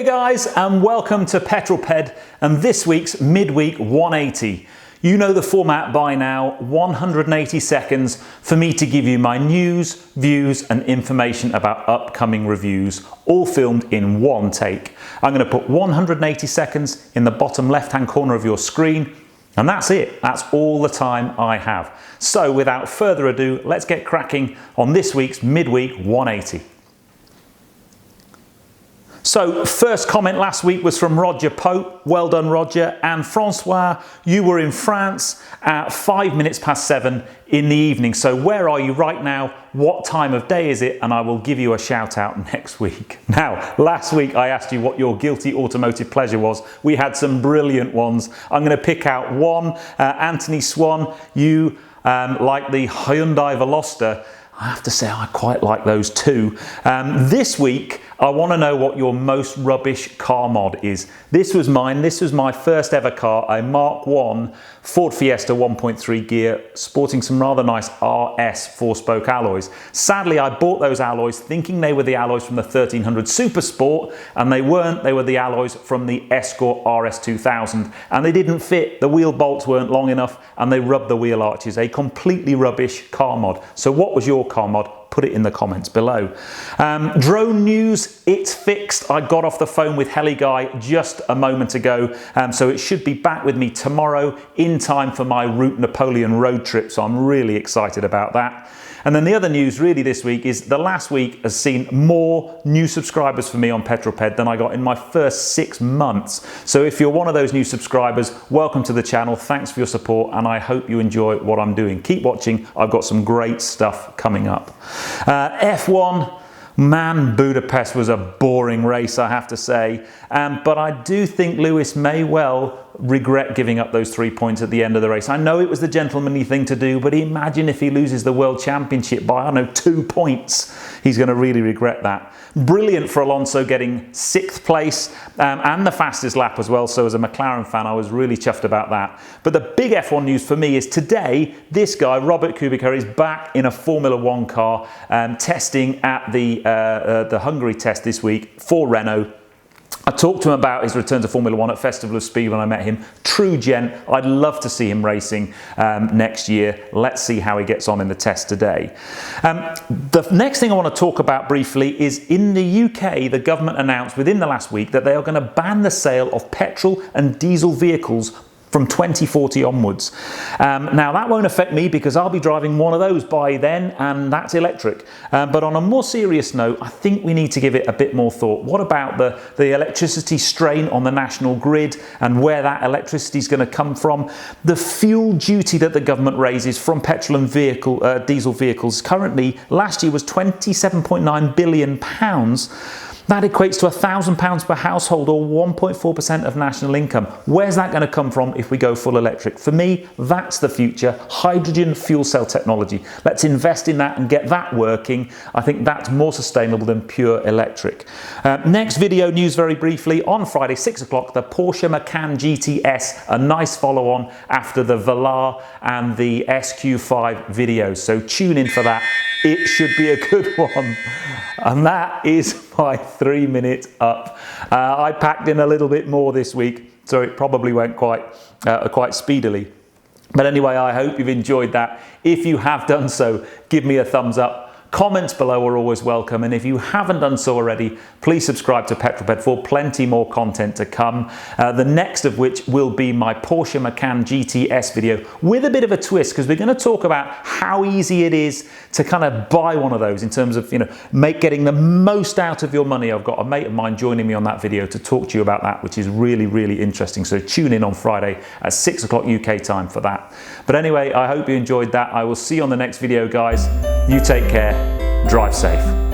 guys, and welcome to Petrol and this week's midweek 180. You know the format by now, 180 seconds for me to give you my news, views and information about upcoming reviews, all filmed in one take. I'm going to put 180 seconds in the bottom left-hand corner of your screen, and that's it. That's all the time I have. So without further ado, let's get cracking on this week's midweek 180. So first comment last week was from Roger Pope. Well done, Roger. And Francois, you were in France at 7 in the evening. So where are you right now? What time of day is it? And I will give you a shout out next week. Now, last week I asked you what your guilty automotive pleasure was. We had some brilliant ones. I'm going to pick out one. Anthony Swan, you like the Hyundai Velostar. I have to say I quite like those too. This week, I want to know what your most rubbish car mod is. This was mine. This was my first ever car, a Mark 1 Ford Fiesta 1.3 gear, sporting some rather nice RS 4-spoke alloys. Sadly, I bought those alloys thinking they were the alloys from the 1300 Super Sport, and they weren't. They were the alloys from the Escort RS 2000, and they didn't fit. The wheel bolts weren't long enough, and they rubbed the wheel arches. A completely rubbish car mod. So what was your car mod? Put it in the comments below. Drone news, it's fixed. I got off the phone with Heli Guy just a moment ago, so it should be back with me tomorrow in time for my Route Napoleon road trip, so I'm really excited about that. And then the other news really this week is the last week has seen more new subscribers for me on Petrol than I got in my first 6 months. So if you're one of those new subscribers, welcome to the channel. Thanks for your support, and I hope you enjoy what I'm doing. Keep watching. I've got some great stuff coming up. F1. Man, Budapest was a boring race, I have to say. But I do think Lewis may well regret giving up those 3 points at the end of the race. I know it was the gentlemanly thing to do, but imagine if he loses the World Championship by, I don't know, 2 points. He's going to really regret that. Brilliant for Alonso getting 6th place and the fastest lap as well. So as a McLaren fan, I was really chuffed about that. But the big F1 news for me is today, this guy, Robert Kubica, is back in a Formula One car, testing at the Hungary test this week for Renault. I talked to him about his return to Formula One at Festival of Speed when I met him. True gent. I'd love to see him racing next year. Let's see how he gets on in the test today. The next thing I want to talk about briefly is in the UK, the government announced within the last week that they are going to ban the sale of petrol and diesel vehicles from 2040 onwards. Now that won't affect me because I'll be driving one of those by then, and that's electric. But on a more serious note, I think we need to give it a bit more thought. What about the electricity strain on the national grid and where that electricity is going to come from? The fuel duty that the government raises from petrol and diesel vehicles currently, last year was £27.9 billion. That equates to £1,000 per household, or 1.4% of national income. Where's that going to come from if we go full electric? For me, that's the future. Hydrogen fuel cell technology. Let's invest in that and get that working. I think that's more sustainable than pure electric. Next video news very briefly. On Friday, 6 o'clock, the Porsche Macan GTS, a nice follow-on after the Velar and the SQ5 videos. So tune in for that. It should be a good one. And that is my 3 minutes up. I packed in a little bit more this week, so it probably went quite speedily. But anyway, I hope you've enjoyed that. If you have done so, give me a thumbs up. Comments below are always welcome, and if you haven't done so already, please subscribe to Petrol for plenty more content to come. The next of which will be my Porsche Macan GTS video with a bit of a twist, because we're going to talk about how easy it is to kind of buy one of those in terms of, you know, getting the most out of your money. I've got a mate of mine joining me on that video to talk to you about that, which is really, really interesting. So tune in on Friday at 6 o'clock UK time for that. But anyway, I hope you enjoyed that. I will see you on the next video, guys. You take care. Drive safe.